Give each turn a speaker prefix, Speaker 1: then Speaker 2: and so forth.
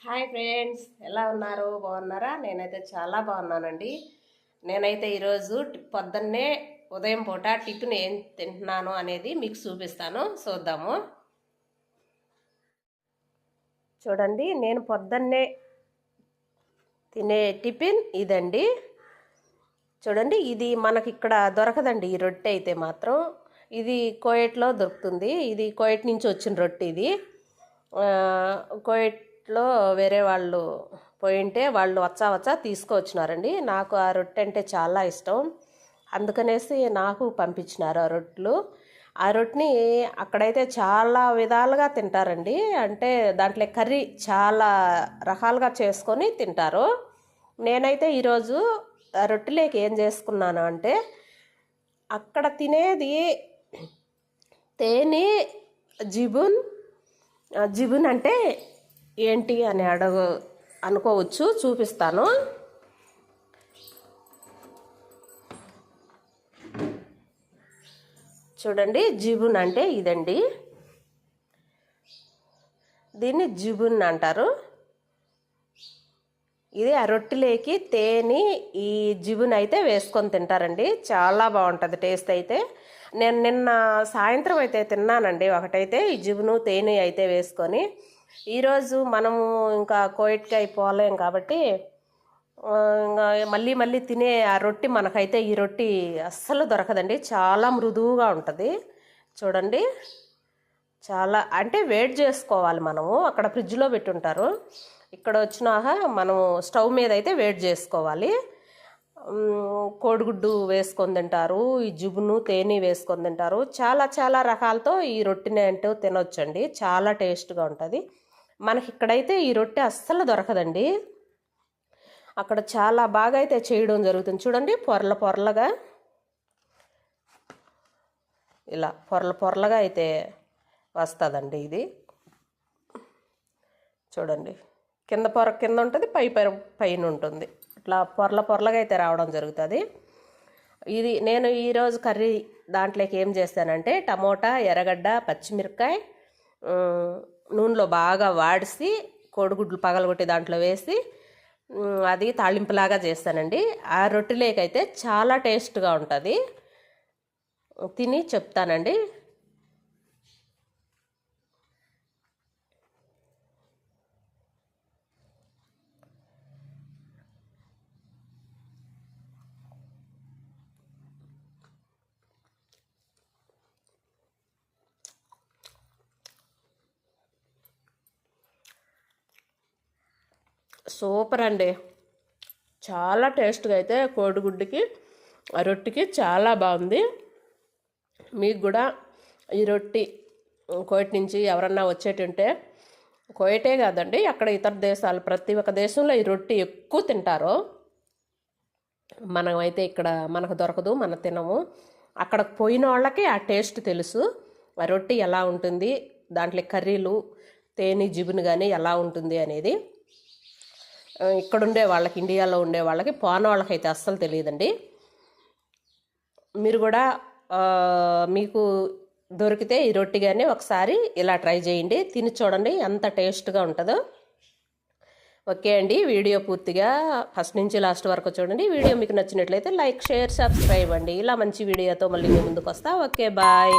Speaker 1: Hi friends, ఎలా ఉన్నారు? బాగున్నారా? నేనైతే చాలా బాగున్నానండి. నేనైతే ఈరోజు పొద్దున్నే ఉదయం పూట టిఫిన్ ఏం తింటున్నాను అనేది మీకు చూపిస్తాను, చూద్దాము. చూడండి, నేను పొద్దున్నే తినే టిఫిన్ ఇదండి. చూడండి, ఇది మనకి ఇక్కడ దొరకదండి. ఈ రొట్టె అయితే మాత్రం ఇది కోయట్లో దొరుకుతుంది. ఇది కోయట్ నుంచి వచ్చిన రొట్టె. ఇది కోయట్లో వేరే వాళ్ళు పోయింటే వాళ్ళు వచ్చా తీసుకొచ్చినారండి. నాకు ఆ రొట్టె అంటే చాలా ఇష్టం, అందుకనేసి నాకు పంపించినారు ఆ రొట్టెలు. ఆ రొట్టెని అక్కడైతే చాలా విధాలుగా తింటారండి. అంటే దాంట్లో కర్రీ చాలా రకాలుగా చేసుకొని తింటారు. నేనైతే ఈరోజు ఆ రొట్టెలోకి ఏం చేసుకున్నాను అంటే, అక్కడ తినేది తేనె జిబున్ అంటే ఏంటి అని అనుకోవచ్చు. చూపిస్తాను. చూడండి, జిబున్ అంటే ఇదండి. దీన్ని జిబున్ అంటారు. ఇది ఆ రొట్టెలోకి తేనె ఈ జిబున్ అయితే వేసుకొని తింటారండి. చాలా బాగుంటుంది టేస్ట్ అయితే. నేను నిన్న సాయంత్రం అయితే తిన్నానండి ఒకటైతే, ఈ జిబును తేనె అయితే వేసుకొని. ఈరోజు మనము ఇంకా కోయిట్కి అయిపోలేం కాబట్టి ఇంకా మళ్ళీ తినే ఆ రొట్టె మనకైతే ఈ రొట్టె అస్సలు దొరకదండి. చాలా మృదువుగా ఉంటుంది. చూడండి, చాలా అంటే వేడి చేసుకోవాలి మనము. అక్కడ ఫ్రిడ్జ్లో పెట్టుంటారు, ఇక్కడ వచ్చినాక మనము స్టవ్ మీద అయితే వేడి చేసుకోవాలి. కోడిగుడ్డు వేసుకొని తింటారు, ఈ జుబును తేనె వేసుకొని తింటారు. చాలా రకాలతో ఈ రొట్టెని అంటూ తినొచ్చండి. చాలా టేస్ట్గా ఉంటుంది. మనకి ఇక్కడైతే ఈ రొట్టె అస్సలు దొరకదండి. అక్కడ చాలా బాగా అయితే చేయడం జరుగుతుంది. చూడండి, పొరలుగా ఇలా పొరలుగా అయితే వస్తుందండి. ఇది చూడండి, కింద ఉంటుంది, పైన ఉంటుంది. ఇట్లా పొరలుగా అయితే రావడం జరుగుతుంది. ఇది నేను ఈరోజు కర్రీ దాంట్లోకి ఏం చేస్తానంటే, టమోటా, ఎర్రగడ్డ, పచ్చిమిరపకాయ నూనెలో బాగా వాడిసి కోడిగుడ్లు పగలగొట్టి దాంట్లో వేసి అది తాళింపులాగా చేస్తానండి. ఆ రొట్టెలేకైతే చాలా టేస్ట్గా ఉంటుంది. తిని చెప్తానండి. సూపర్ అండి, చాలా టేస్ట్గా అయితే కోడిగుడ్డుకి రొట్టెకి చాలా బాగుంది. మీకు కూడా ఈ రొట్టె కోయట్ నుంచి ఎవరన్నా వచ్చేటుంటే, కోయటే కాదండి అక్కడ ఇతర దేశాలు ప్రతి ఒక్క దేశంలో ఈ రొట్టె ఎక్కువ తింటారు. మనమైతే ఇక్కడ మనకు దొరకదు, మనం తినము. అక్కడికి పోయిన వాళ్ళకి ఆ టేస్ట్ తెలుసు, ఆ రొట్టె ఎలా ఉంటుంది, దాంట్లో కర్రీలు తేనె జిబును కానీ ఎలా ఉంటుంది అనేది. ఇక్కడ ఉండే వాళ్ళకి, ఇండియాలో ఉండే వాళ్ళకి, పోన వాళ్ళకైతే అస్సలు తెలియదండి. మీరు కూడా మీకు దొరికితే ఈ రొట్టె కానీ ఒకసారి ఇలా ట్రై చేయండి, తిని చూడండి ఎంత టేస్ట్గా ఉంటుందో. ఓకే అండి, వీడియో పూర్తిగా ఫస్ట్ నుంచి లాస్ట్ వరకు చూడండి. వీడియో మీకు నచ్చినట్లయితే లైక్, షేర్, సబ్స్క్రైబ్ అండి. ఇలా మంచి వీడియోతో మళ్ళీ మీ ముందుకు వస్తా. Okay, bye.